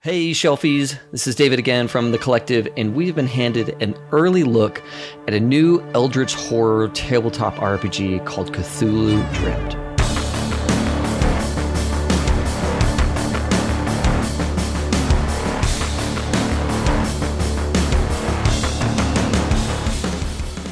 Hey Shelfies, this is David again from The Collective, and we've been handed an early look at a new Eldritch Horror tabletop RPG called Cthulhu Dreamt.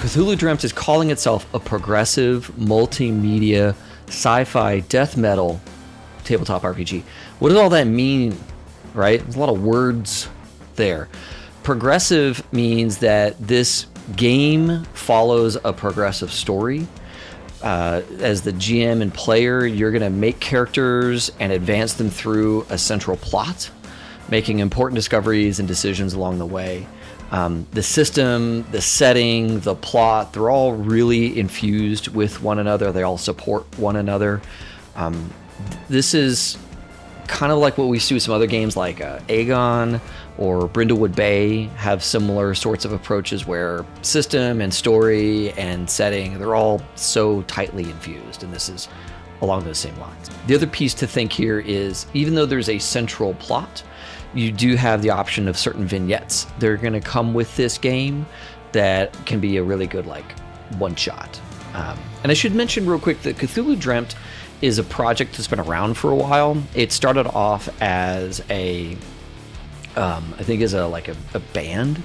Cthulhu Dreamt is calling itself a progressive, multimedia, sci-fi, death metal tabletop RPG. What does all that mean? Right? There's a lot of words there. Progressive means that this game follows a progressive story. As the GM and player, you're going to make characters and advance them through a central plot, making important discoveries and decisions along the way. The system, the setting, the plot, they're all really infused with one another. They all support one another. This is kind of like what we see with some other games like Aegon or Brindlewood Bay have similar sorts of approaches where system and story and setting, they're all so tightly infused, and this is along those same lines. The other piece to think here is, even though there's a central plot, you do have the option of certain vignettes. They're going to come with this game that can be a really good one shot. And I should mention real quick that Cthulhu Dreamt is a project that's been around for a while. It started off as a band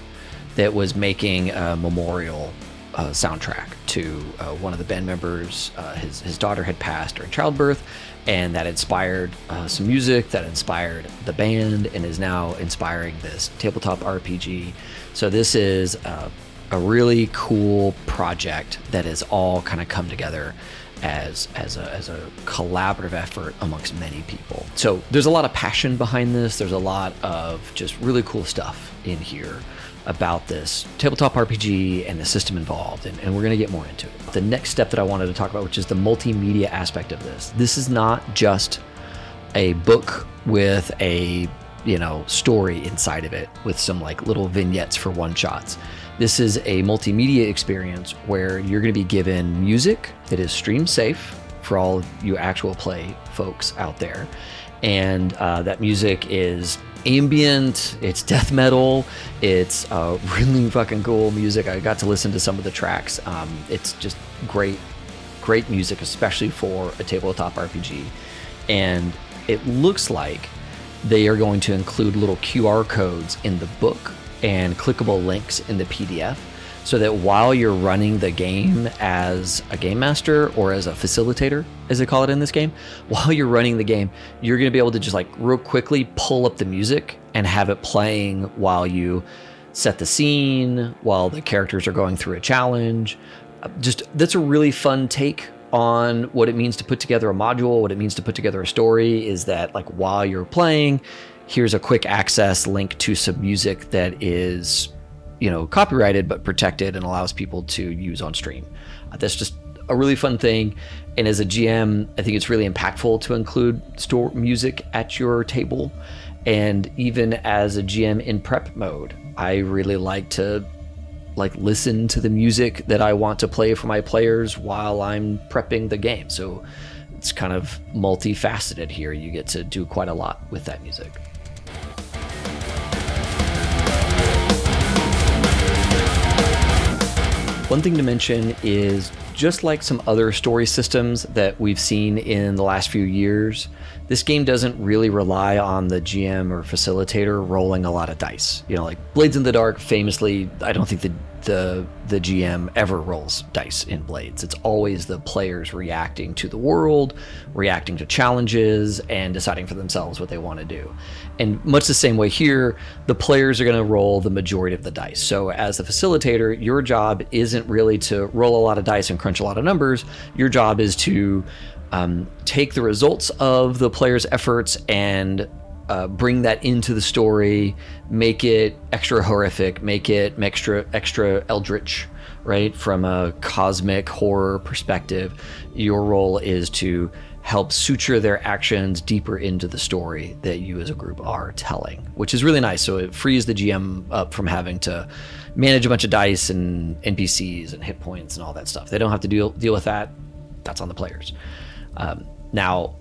that was making a memorial soundtrack to one of the band members. His daughter had passed during childbirth, and that inspired some music that inspired the band and is now inspiring this tabletop RPG. So this is a really cool project that has all kind of come together as a collaborative effort amongst many people. So there's a lot of passion behind this. There's a lot of just really cool stuff in here about this tabletop RPG and the system involved, and we're going to get more into it. The next step that I wanted to talk about, which is the multimedia aspect of this. This is not just a book with a story inside of it with some little vignettes for one shots. This is a multimedia experience where you're going to be given music that is stream safe for all you actual play folks out there. And that music is ambient, it's death metal, it's really fucking cool music. I got to listen to some of the tracks. It's just great music, especially for a tabletop RPG. And it looks like they are going to include little QR codes in the book and clickable links in the PDF, so that while you're running the game as a game master or as a facilitator, as they call it in this game, while you're running the game, you're going to be able to just real quickly pull up the music and have it playing while you set the scene, while the characters are going through a challenge. That's a really fun take on what it means to put together a module, what it means to put together a story, is that while you're playing, here's a quick access link to some music that is, copyrighted but protected and allows people to use on stream. That's just a really fun thing. And as a GM, I think it's really impactful to include store music at your table. And even as a GM in prep mode, I really like to listen to the music that I want to play for my players while I'm prepping the game. So it's kind of multifaceted here. You get to do quite a lot with that music. One thing to mention is, just like some other story systems that we've seen in the last few years, this game doesn't really rely on the GM or facilitator rolling a lot of dice. Blades in the Dark, famously, I don't think the GM ever rolls dice in Blades. It's always the players reacting to the world, reacting to challenges, and deciding for themselves what they want to do. And much the same way here, the players are going to roll the majority of the dice. So as the facilitator, your job isn't really to roll a lot of dice and crunch a lot of numbers. Your job is to take the results of the players' efforts and bring that into the story, make it extra horrific, make it extra eldritch, right? From a cosmic horror perspective, your role is to help suture their actions deeper into the story that you as a group are telling, which is really nice. So it frees the GM up from having to manage a bunch of dice and NPCs and hit points and all that stuff. They don't have to deal with that. That's on the players. Now,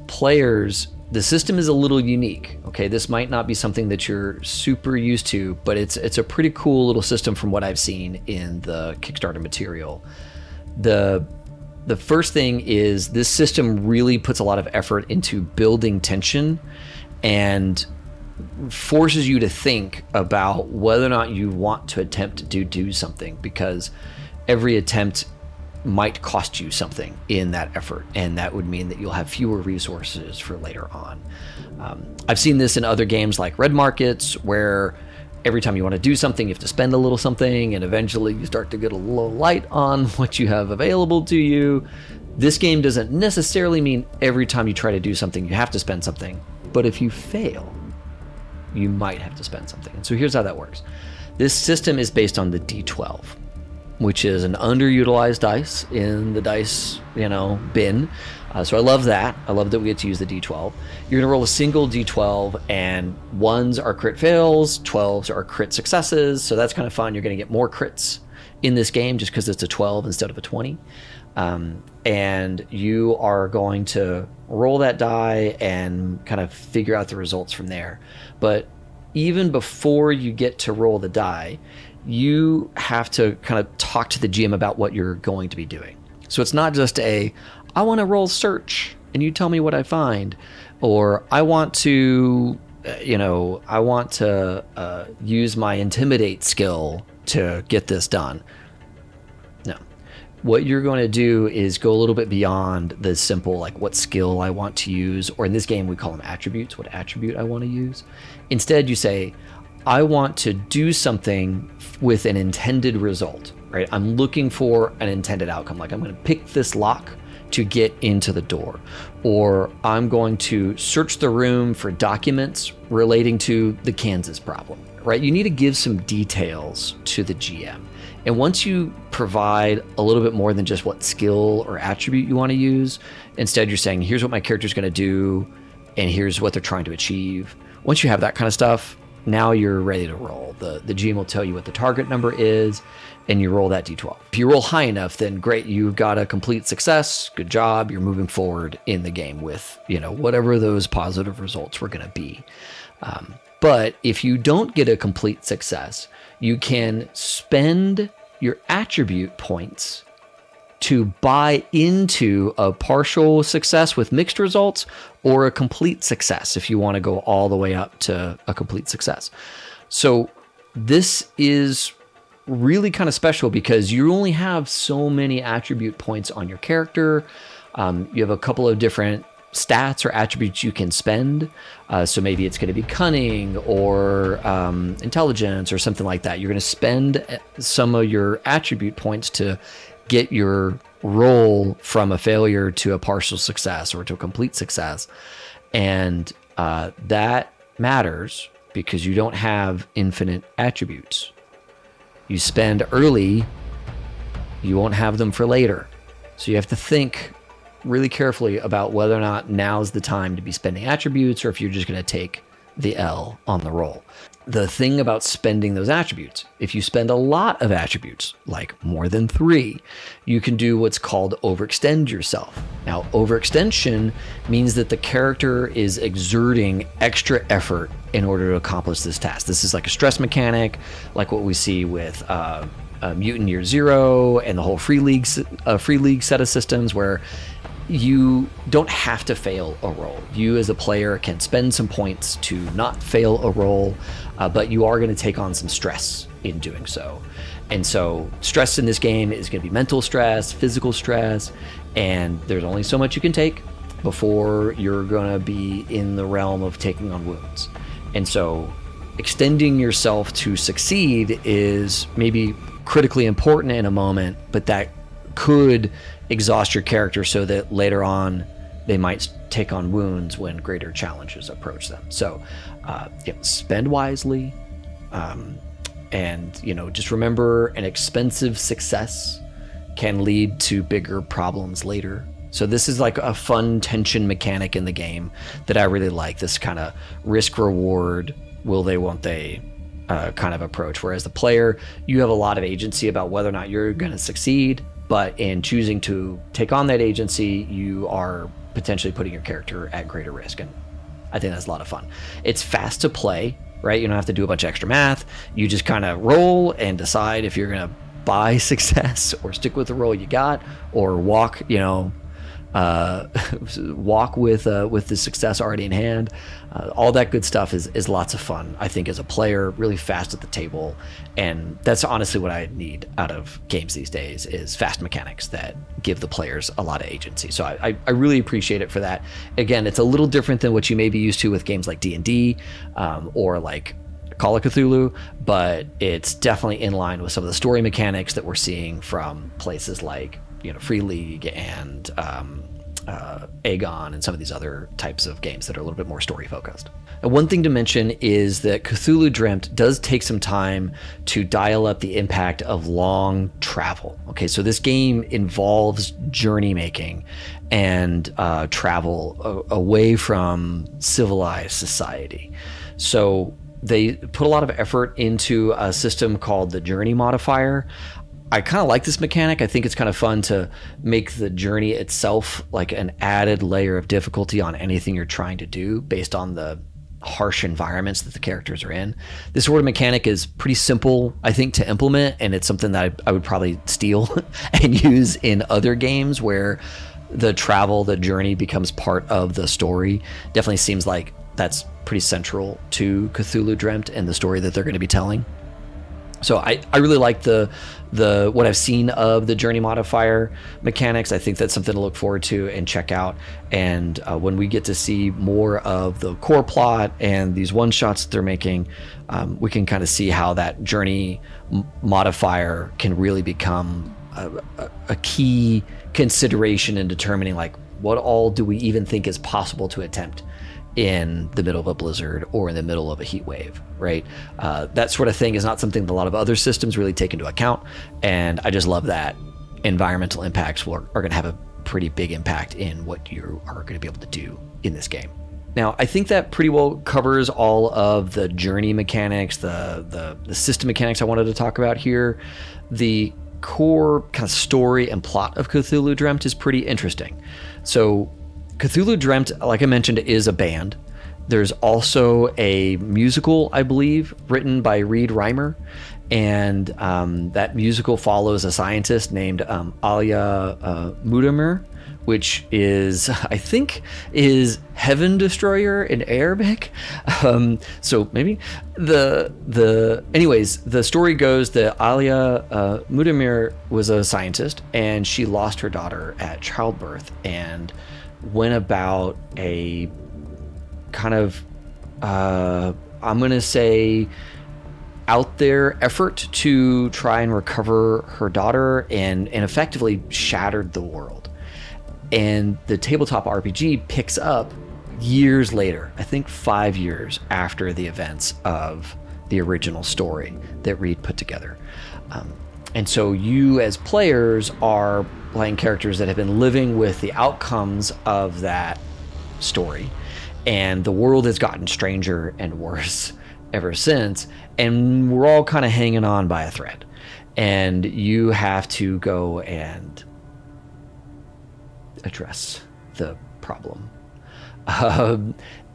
players The system is a little unique. Okay, this might not be something that you're super used to, but it's a pretty cool little system from what I've seen in the Kickstarter material. The first thing is this system really puts a lot of effort into building tension and forces you to think about whether or not you want to attempt to do something, because every attempt might cost you something in that effort, and that would mean that you'll have fewer resources for later on. I've seen this in other games like Red Markets, where every time you want to do something, you have to spend a little something, and eventually you start to get a little light on what you have available to you. This game doesn't necessarily mean every time you try to do something, you have to spend something, but if you fail, you might have to spend something. And so here's how that works. This system is based on the D12, which is an underutilized dice in the dice, bin. So I love that. I love that we get to use the D12. You're gonna roll a single D12, and 1s are crit fails, 12s are crit successes. So that's kind of fun. You're gonna get more crits in this game just because it's a 12 instead of a 20. And you are going to roll that die and kind of figure out the results from there. But even before you get to roll the die, you have to kind of talk to the GM about what you're going to be doing. So it's not just I want to roll search and you tell me what I find, or I want to use my intimidate skill to get this done. No. What you're going to do is go a little bit beyond the simple, like what skill I want to use, or in this game we call them attributes, what attribute I want to use. Instead, you say, I want to do something with an intended result, right? I'm looking for an intended outcome. Like I'm going to pick this lock to get into the door, or I'm going to search the room for documents relating to the Kansas problem, right? You need to give some details to the GM. And once you provide a little bit more than just what skill or attribute you want to use, instead you're saying, here's what my character's going to do, and here's what they're trying to achieve. Once you have that kind of stuff, now you're ready to roll. The GM will tell you what the target number is, and you roll that D12. If you roll high enough, then great, you've got a complete success. Good job. You're moving forward in the game with, whatever those positive results were going to be. But if you don't get a complete success, you can spend your attribute points to buy into a partial success with mixed results, or a complete success if you want to go all the way up to a complete success. So this is really kind of special because you only have so many attribute points on your character. You have a couple of different stats or attributes you can spend. So maybe it's going to be cunning or intelligence or something like that. You're going to spend some of your attribute points to get your roll from a failure to a partial success or to a complete success. And that matters because you don't have infinite attributes. You spend early, you won't have them for later. So you have to think really carefully about whether or not now's the time to be spending attributes, or if you're just going to take the L on the roll. The thing about spending those attributes, if you spend a lot of attributes, like more than 3, you can do what's called overextend yourself. Now, overextension means that the character is exerting extra effort in order to accomplish this task. This is like a stress mechanic, like what we see with Mutant Year Zero and the whole free league set of systems, where you don't have to fail a roll. You as a player can spend some points to not fail a roll, but you are going to take on some stress in doing so. And so stress in this game is going to be mental stress, physical stress, and there's only so much you can take before you're going to be in the realm of taking on wounds. And so extending yourself to succeed is maybe critically important in a moment, but that could exhaust your character so that later on they might take on wounds when greater challenges approach them. So spend wisely, and just remember, an expensive success can lead to bigger problems later. So this is like a fun tension mechanic in the game that I really like, this kind of risk reward, will they, won't they kind of approach. Whereas the player, you have a lot of agency about whether or not you're going to succeed, but in choosing to take on that agency, you are potentially putting your character at greater risk. And I think that's a lot of fun. It's fast to play, right? You don't have to do a bunch of extra math. You just kind of roll and decide if you're going to buy success or stick with the roll you got, or walk, walk with the success already in hand. All that good stuff is lots of fun, I think, as a player, really fast at the table. And that's honestly what I need out of games these days, is fast mechanics that give the players a lot of agency. So I really appreciate it for that. Again, it's a little different than what you may be used to with games like D&D or like Call of Cthulhu, but it's definitely in line with some of the story mechanics that we're seeing from places like Free League and Agon and some of these other types of games that are a little bit more story focused. And one thing to mention is that Cthulhu Dreamt does take some time to dial up the impact of long travel. Okay, so this game involves journey making and travel away from civilized society. So they put a lot of effort into a system called the journey modifier. I kind of like this mechanic. I think it's kind of fun to make the journey itself like an added layer of difficulty on anything you're trying to do based on the harsh environments that the characters are in. This sort of mechanic is pretty simple, I think, to implement, and it's something that I would probably steal and use in other games where the journey becomes part of the story. Definitely seems like that's pretty central to Cthulhu Dreamt and the story that they're going to be telling. So I really like the what I've seen of the journey modifier mechanics. I think that's something to look forward to and check out. And when we get to see more of the core plot and these one shots that they're making, we can kind of see how that journey modifier can really become a key consideration in determining like what all do we even think is possible to attempt in the middle of a blizzard or in the middle of a heat wave, right? That sort of thing is not something that a lot of other systems really take into account. And I just love that environmental impacts are going to have a pretty big impact in what you are going to be able to do in this game. Now, I think that pretty well covers all of the journey mechanics, the system mechanics I wanted to talk about here. The core kind of story and plot of Cthulhu Dreamt is pretty interesting. So Cthulhu Dreamt, like I mentioned, is a band. There's also a musical, I believe, written by Reed Reimer, and that musical follows a scientist named Alia Mudamir, which is, I think, is Heaven Destroyer in Arabic. So maybe anyways, the story goes that Alia Mudamir was a scientist, and she lost her daughter at childbirth, and went about a kind of, I'm going to say, out there effort to try and recover her daughter, and effectively shattered the world. And the tabletop RPG picks up years later, I think 5 years after the events of the original story that Reed put together. And so you as players are playing characters that have been living with the outcomes of that story, and the world has gotten stranger and worse ever since, and we're all kind of hanging on by a thread, and you have to go and address the problem.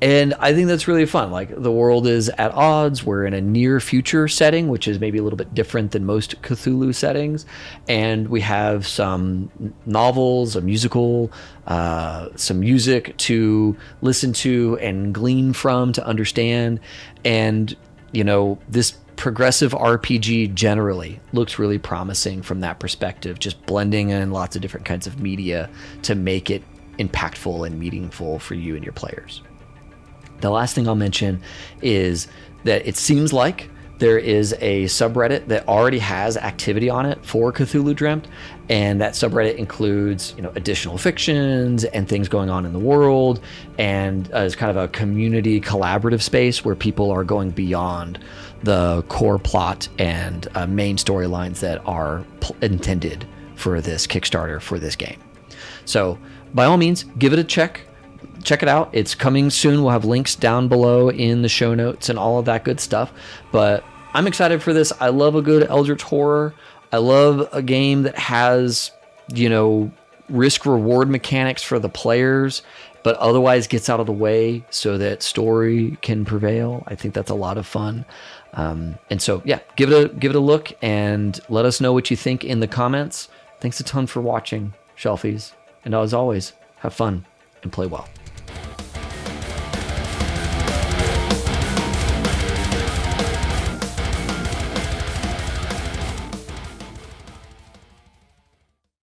And I think that's really fun. Like, the world is at odds. We're in a near future setting, which is maybe a little bit different than most Cthulhu settings. And we have some novels, a musical, some music to listen to and glean from to understand. And, this progressive RPG generally looks really promising from that perspective, just blending in lots of different kinds of media to make it impactful and meaningful for you and your players. The last thing I'll mention is that it seems like there is a subreddit that already has activity on it for Cthulhu Dreamt, and that subreddit includes, additional fictions and things going on in the world, and is kind of a community collaborative space where people are going beyond the core plot and main storylines that are intended for this Kickstarter for this game. So by all means, give it a check it out. It's coming soon. We'll have links down below in the show notes and all of that good stuff. But I'm excited for this. I love a good Eldritch horror. I love a game that has, risk reward mechanics for the players, but otherwise gets out of the way so that story can prevail. I think that's a lot of fun. And so, yeah, give it a look and let us know what you think in the comments. Thanks a ton for watching, Shelfies. And as always, have fun and play well.